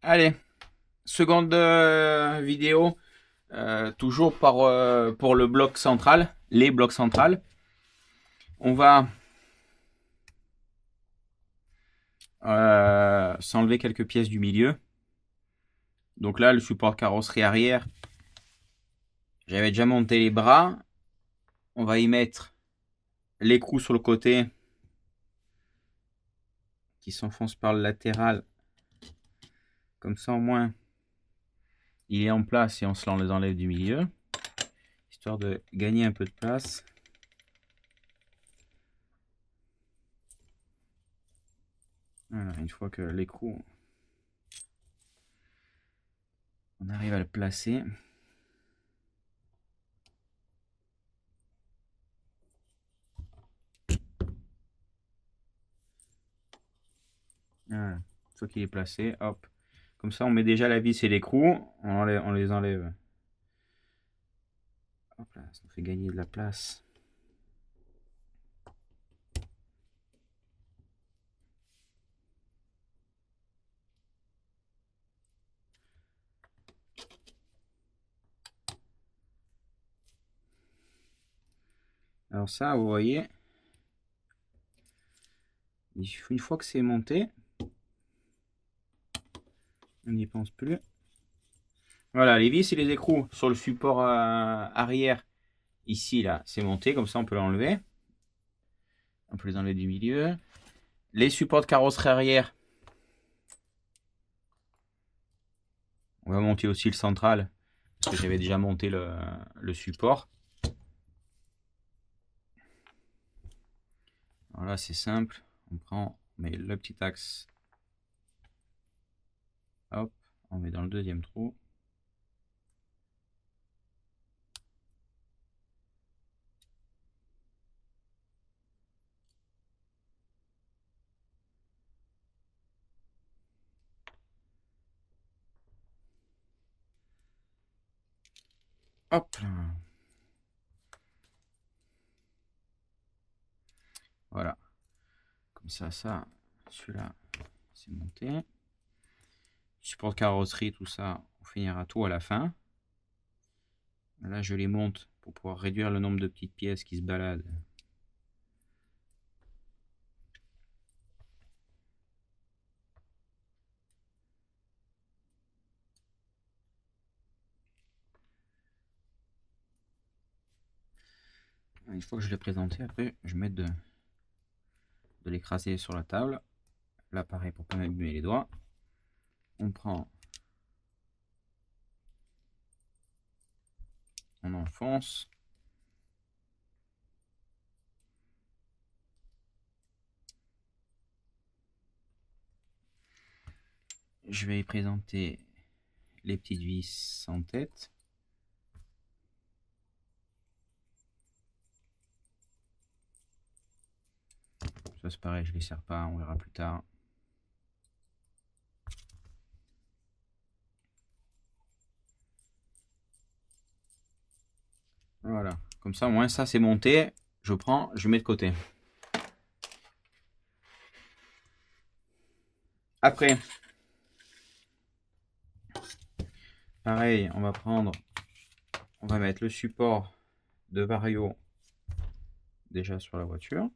Allez, seconde vidéo, toujours pour le bloc central, les blocs centrales. On va s'enlever quelques pièces du milieu. Donc là, le support carrosserie arrière, j'avais déjà monté les bras. On va y mettre l'écrou sur le côté qui s'enfonce par le latéral. Comme ça, au moins, il est en place et on se les enlève du milieu, histoire de gagner un peu de place. Voilà, une fois que l'écrou, on arrive à le placer. Voilà, une fois qu'il est placé, hop. Comme ça, on met déjà la vis et l'écrou, on les enlève. Hop là, ça nous fait gagner de la place. Alors ça, vous voyez, une fois que c'est monté, on n'y pense plus. Voilà, les vis et les écrous sur le support arrière, ici, là, c'est monté, comme ça on peut l'enlever. On peut les enlever du milieu. Les supports de carrosserie arrière, on va monter aussi le central, parce que j'avais déjà monté le support. Voilà, c'est simple. On met le petit axe. Hop, on met dans le deuxième trou. Hop. Voilà. Comme ça, celui-là, c'est monté. Support de carrosserie, tout ça, on finira tout à la fin. Là, je les monte pour pouvoir réduire le nombre de petites pièces qui se baladent. Une fois que je l'ai présenté, après, je vais mettre de l'écraser sur la table. Là, pareil, pour pas m'abîmer les doigts. On prend, on enfonce. Je vais y présenter les petites vis en tête. Ça c'est pareil, je les serre pas, on verra plus tard. Voilà, comme ça au moins ça c'est monté. Je prends, je mets de côté. Après, pareil, on va mettre le support de Vario déjà sur la voiture.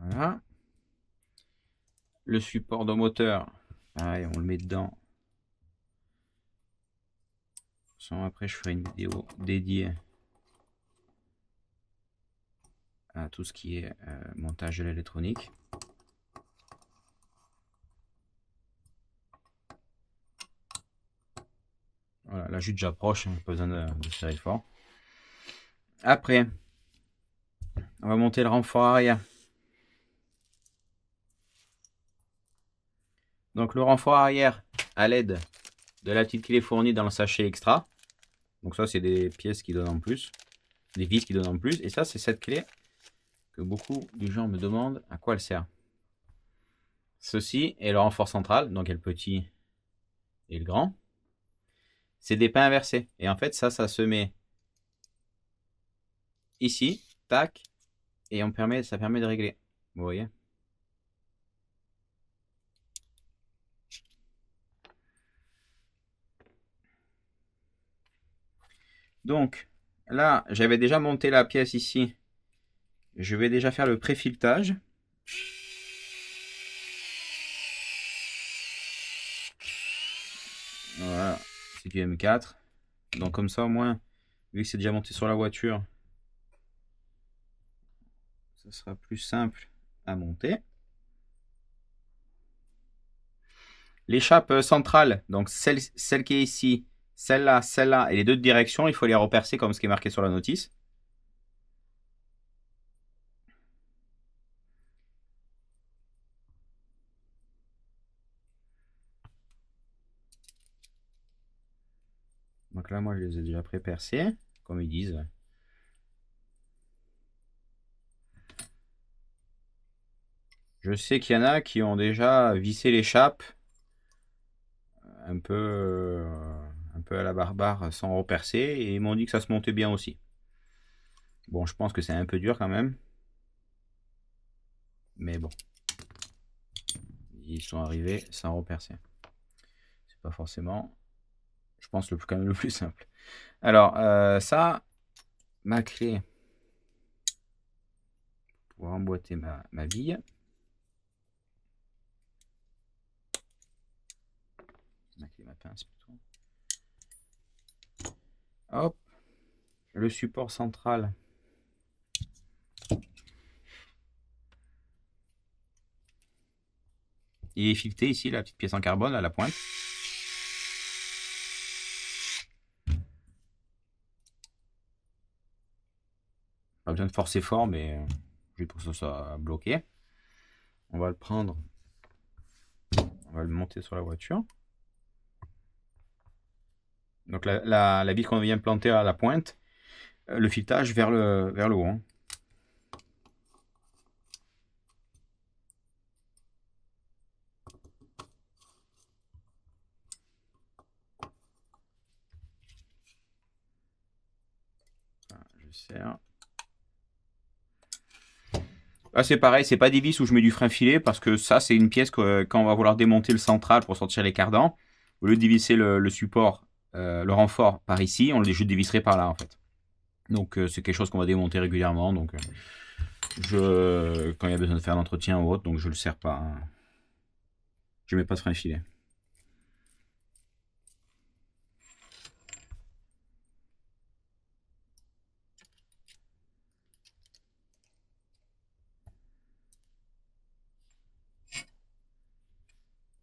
Voilà. Le support de moteur, pareil, on le met dedans. Sans, après, je ferai une vidéo dédiée à tout ce qui est montage de l'électronique. Voilà, la jute j'approche, hein, pas besoin de serrer fort. Après, on va monter le renfort arrière. Donc le renfort arrière à l'aide de la petite clé fournie dans le sachet extra. Donc ça c'est des pièces qui donnent en plus, des vis qui donnent en plus. Et ça c'est cette clé que beaucoup de gens me demandent à quoi elle sert. Ceci est le renfort central, donc il y a le petit et le grand. C'est des pins inversés. Et en fait, ça se met ici, tac, et ça permet de régler. Vous voyez? Donc, là, j'avais déjà monté la pièce ici. Je vais déjà faire le pré-filetage. Voilà, c'est du M4. Donc comme ça, au moins, vu que c'est déjà monté sur la voiture, ça sera plus simple à monter. L'échappe centrale, donc celle qui est ici, celle-là et les deux directions, il faut les repercer comme ce qui est marqué sur la notice. Donc là, moi, je les ai déjà pré-percés, comme ils disent. Je sais qu'il y en a qui ont déjà vissé l'échappe un peu à la barbare sans repercer et ils m'ont dit que ça se montait bien aussi. Bon, je pense que c'est un peu dur quand même. Mais bon. Ils sont arrivés sans repercer. C'est pas forcément, je pense, quand même le plus simple. Alors, ça, ma clé pour emboîter ma bille. Ma clé, ma pince plutôt. Hop. Le support central. Il est fileté ici, la petite pièce en carbone à la pointe. Pas besoin de forcer fort, mais juste pour que ça soit bloqué. On va le prendre. On va le monter sur la voiture. Donc la bille qu'on vient planter à la pointe, le filetage vers le haut. Hein. Enfin, je serre. Là, c'est pareil, c'est pas des vis où je mets du frein filet parce que ça, c'est une pièce que quand on va vouloir démonter le central pour sortir les cardans, au lieu de dévisser le support, le renfort par ici, on le juste dévisserait par là en fait. Donc c'est quelque chose qu'on va démonter régulièrement. Donc quand il y a besoin de faire un entretien ou autre, donc je le serre pas. Hein. Je mets pas de frein filet.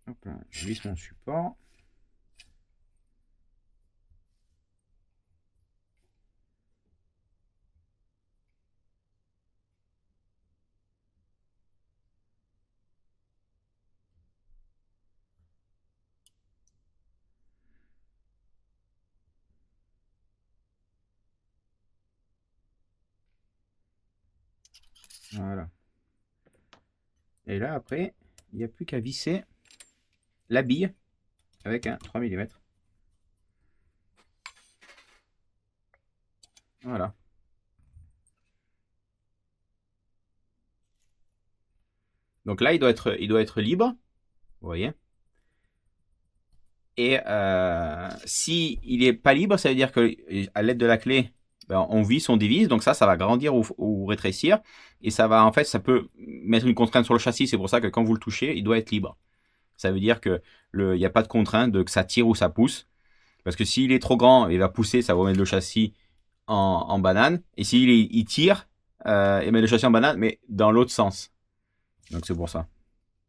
Hop là, je visse mon support. Voilà. Et là, après, il n'y a plus qu'à visser la bille avec un 3 mm. Voilà. Donc là, il doit être libre. Vous voyez. Et si il est pas libre, ça veut dire que à l'aide de la clé, ben, on visse, on divise. Donc ça va grandir ou rétrécir. Et ça va, en fait, ça peut mettre une contrainte sur le châssis. C'est pour ça que quand vous le touchez, il doit être libre. Ça veut dire que il n'y a pas de contrainte de que ça tire ou ça pousse. Parce que s'il est trop grand, il va pousser, ça va mettre le châssis en banane. Et s'il il tire, il met le châssis en banane, mais dans l'autre sens. Donc c'est pour ça.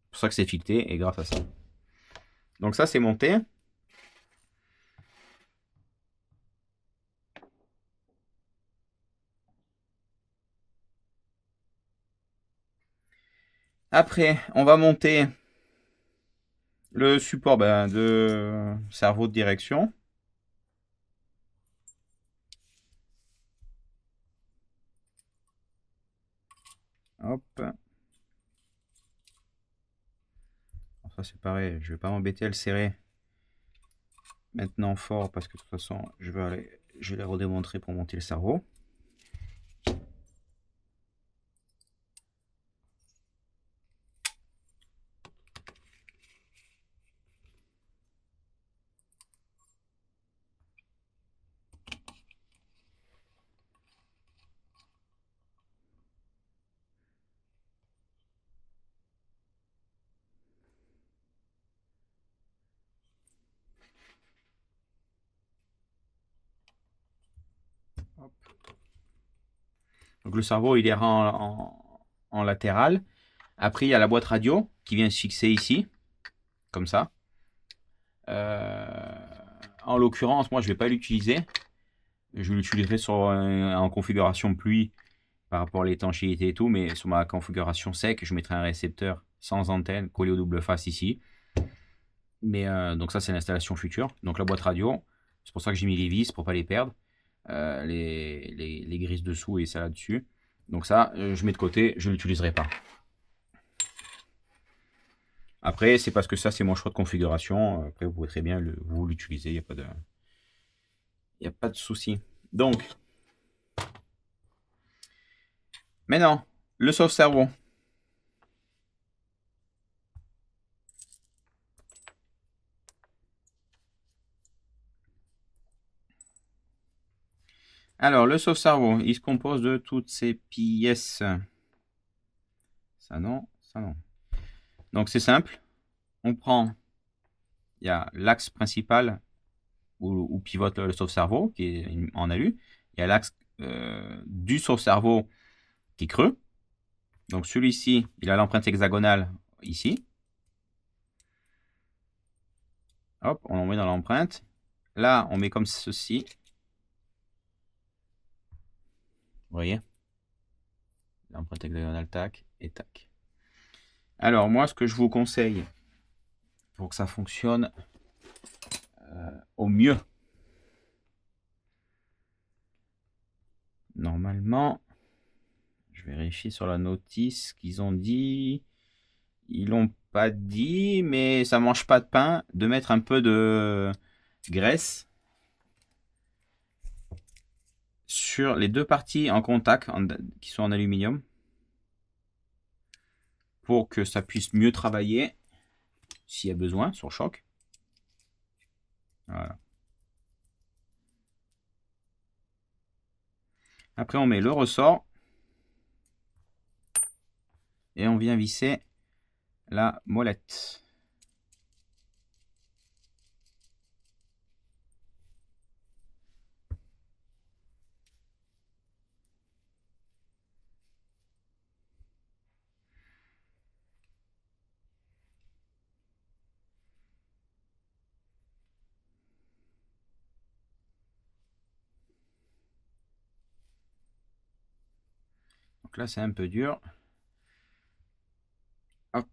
C'est pour ça que c'est fileté et grâce à ça. Donc ça, c'est monté. Après, on va monter le support de cerveau de direction. Hop. Alors ça c'est pareil, je vais pas m'embêter à le serrer maintenant fort parce que de toute façon je vais les redémontrer pour monter le cerveau. Hop. Donc le cerveau il est en latéral. Après il y a la boîte radio qui vient se fixer ici, comme ça. En l'occurrence, moi je vais pas l'utiliser. Je l'utiliserai en configuration pluie par rapport à l'étanchéité et tout, mais sur ma configuration sec, je mettrai un récepteur sans antenne collé au double face ici. Mais donc ça c'est l'installation future. Donc la boîte radio, c'est pour ça que j'ai mis les vis pour pas les perdre. Les grises dessous et ça là-dessus. Donc ça, je mets de côté, je ne l'utiliserai pas. Après, c'est parce que ça, c'est mon choix de configuration. Après, vous pouvez très bien vous l'utiliser, il n'y a pas de souci. Donc, maintenant, le sauve-cerveau. Alors, le sauve-cerveau, il se compose de toutes ces pièces. Ça non, ça non. Donc, c'est simple. On prend, il y a l'axe principal où pivote le sauve-cerveau, qui est en alu. Il y a l'axe du sauve-cerveau qui est creux. Donc, celui-ci, il a l'empreinte hexagonale ici. Hop, on en met dans l'empreinte. Là, on met comme ceci. Vous voyez? L'empreinte hexagonale, tac, et tac. Alors, moi, ce que je vous conseille pour que ça fonctionne au mieux, normalement, je vérifie sur la notice qu'ils ont dit. Ils l'ont pas dit, mais ça mange pas de pain de mettre un peu de graisse sur les deux parties en contact qui sont en aluminium pour que ça puisse mieux travailler s'il y a besoin sur choc. Voilà. Après, on met le ressort et on vient visser la molette. Donc là, c'est un peu dur. Hop.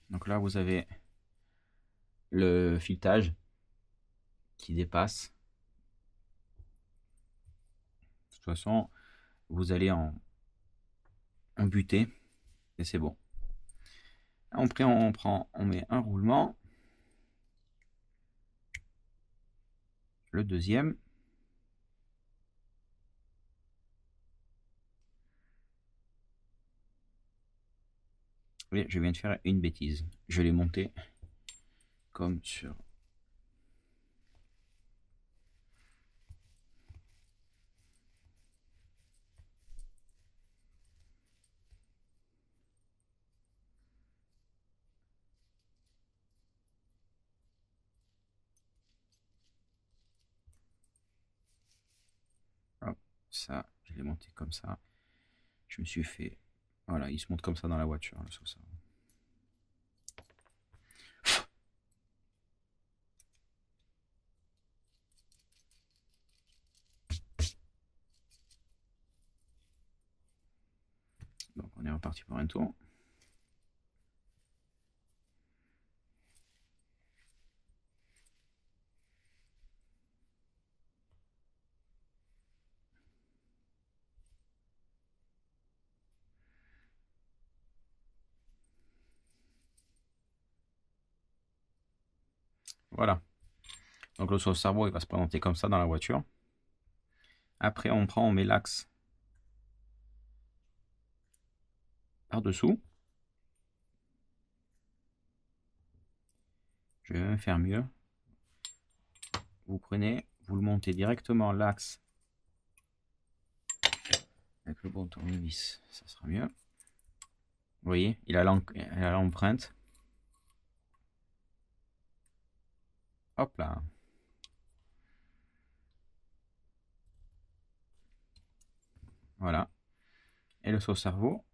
Donc là, vous avez le filetage qui dépasse. De toute façon, vous allez en buter et c'est bon. Après, on met un roulement. Le deuxième. Et je viens de faire une bêtise. Je l'ai monté comme sur... Hop, ça, je l'ai monté comme ça. Je me suis fait... Voilà, il se monte comme ça dans la voiture. Là, sur ça. Donc on est reparti pour un tour. Voilà. Donc le sauve-cerveau, il va se présenter comme ça dans la voiture. Après, on met l'axe par-dessous. Je vais même faire mieux. Vous prenez, vous le montez directement l'axe avec le bon tournevis, ça sera mieux. Vous voyez, il a l'empreinte. Hop là. Voilà. Et le sauve-cerveau,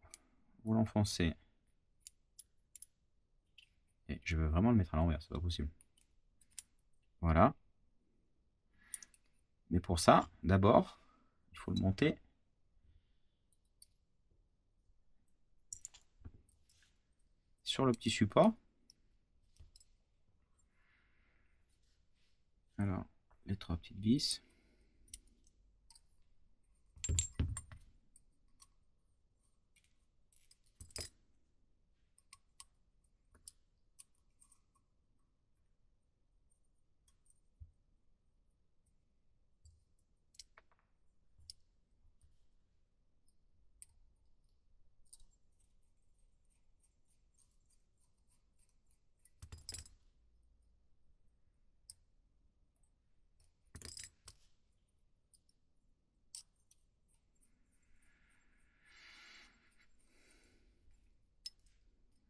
vous l'enfoncez. Et je veux vraiment le mettre à l'envers, c'est pas possible. Voilà. Mais pour ça, d'abord, il faut le monter sur le petit support. Alors, les 3 petites vis.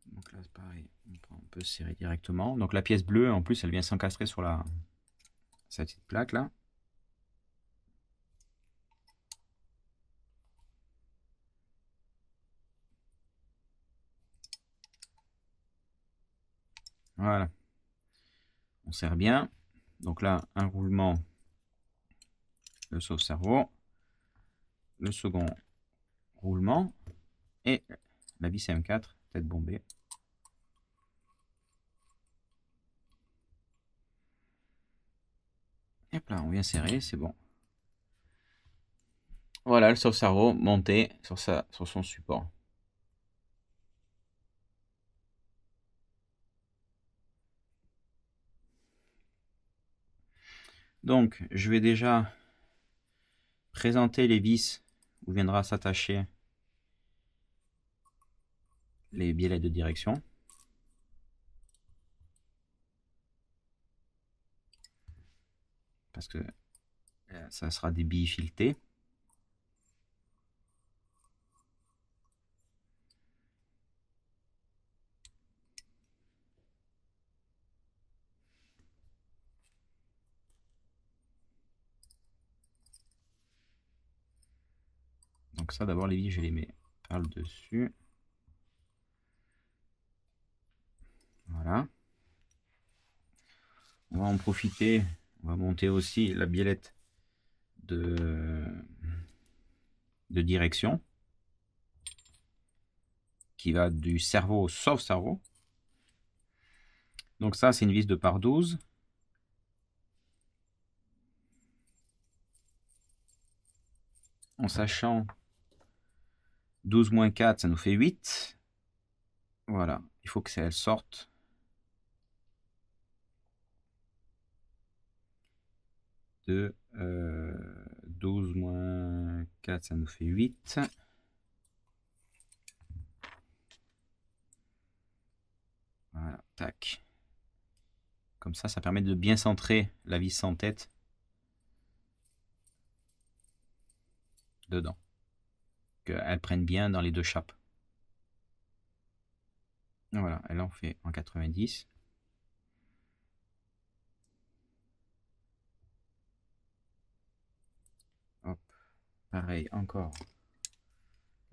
Donc là, c'est pareil, on peut serrer directement. Donc la pièce bleue, en plus, elle vient s'encastrer sur cette petite plaque là. Voilà. On serre bien. Donc là, un roulement, le sauve-cerveau. Le second roulement. Et la vis M4, tête bombée. Et là, on vient serrer, c'est bon. Voilà, le sauve-cerveau monté sur son support. Donc, je vais déjà présenter les vis où viendra s'attacher les biellets de direction. Parce que ça sera des billes filetées. Donc ça, d'abord, les billes, je les mets par le dessus. Voilà. On va en profiter. On va monter aussi la biellette de direction qui va du cerveau au sauve-cerveau. Donc ça, c'est une vis de par 12. En sachant 12 moins 4, ça nous fait 8. Voilà, il faut que elle sorte. De 12 moins 4, ça nous fait 8. Voilà, tac. Comme ça permet de bien centrer la vis sans tête dedans. Qu'elle prenne bien dans les deux chapes. Voilà, et là on fait en 90. Hop, pareil, encore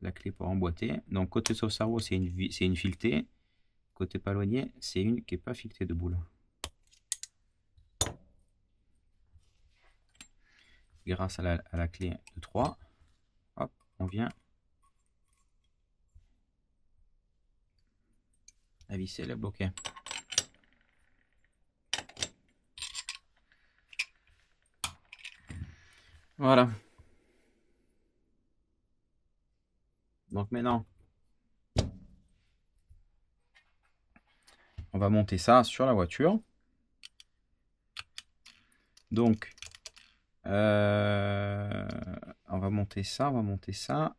la clé pour emboîter. Donc côté sauve-cerveau, c'est une filetée. Côté palonnier, c'est une qui n'est pas filetée de boule. Grâce à la clé de 3, hop, on vient la visser, la bloquer. Voilà. Donc maintenant, on va monter ça sur la voiture. Donc, on va monter ça, on va monter ça.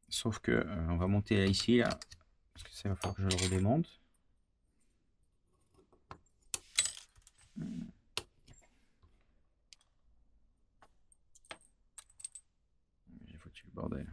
Sauf que on va monter ici, là, parce que ça va falloir que je le redémonte. J'ai foutu le bordel.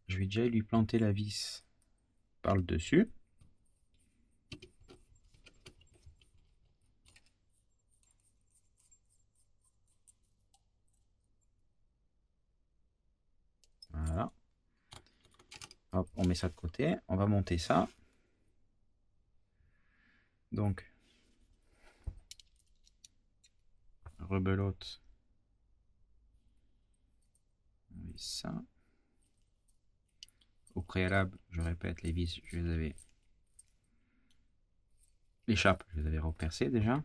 Je vais déjà lui planter la vis par le dessus. Voilà. Hop, on met ça de côté. On va monter ça. Donc, rebelote. On met ça. Au préalable, je répète, les vis, je les avais. Les chapes, je les avais repercées déjà.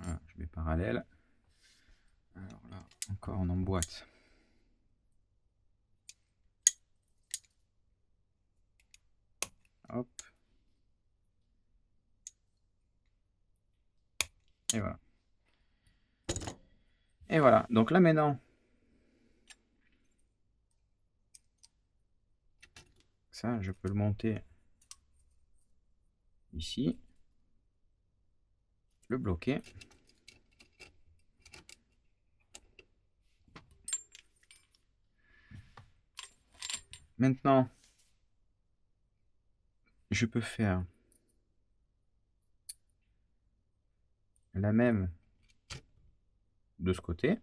Voilà, je mets parallèle. Alors là, encore on emboîte. Hop. Et voilà. Et voilà. Donc là maintenant, ça, je peux le monter ici. Le bloquer. Maintenant, je peux faire la même de ce côté.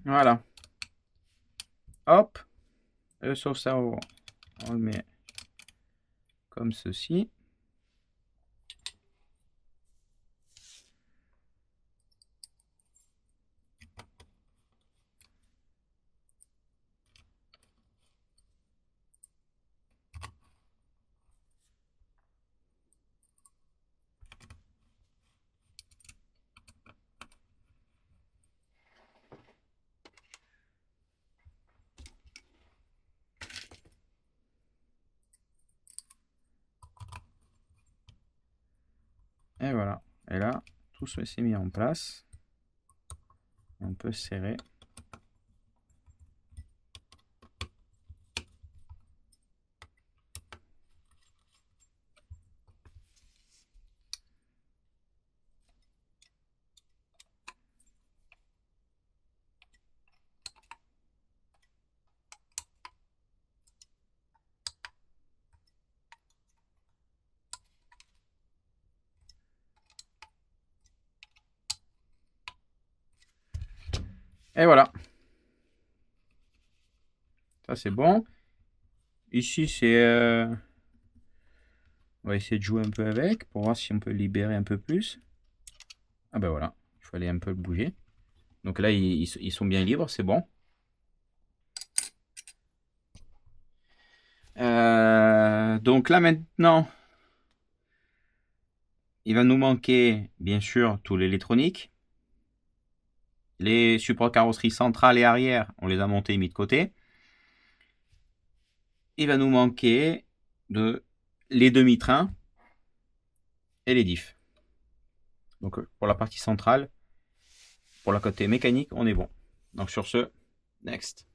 Voilà. Hop. Le sauve-cerveau, on le met comme ceci. Et voilà. Et là, tout s'est mis en place. On peut serrer. Et voilà. Ça, c'est bon. Ici, c'est... on va essayer de jouer un peu avec pour voir si on peut libérer un peu plus. Ah ben voilà, il fallait un peu le bouger. Donc là, ils sont bien libres, c'est bon. Donc là maintenant, il va nous manquer bien sûr tout l'électronique. Les supports carrosserie centrale et arrière, on les a montés et mis de côté. Il va nous manquer les demi-trains et les diffs. Donc pour la partie centrale, pour la côté mécanique, on est bon. Donc sur ce, next.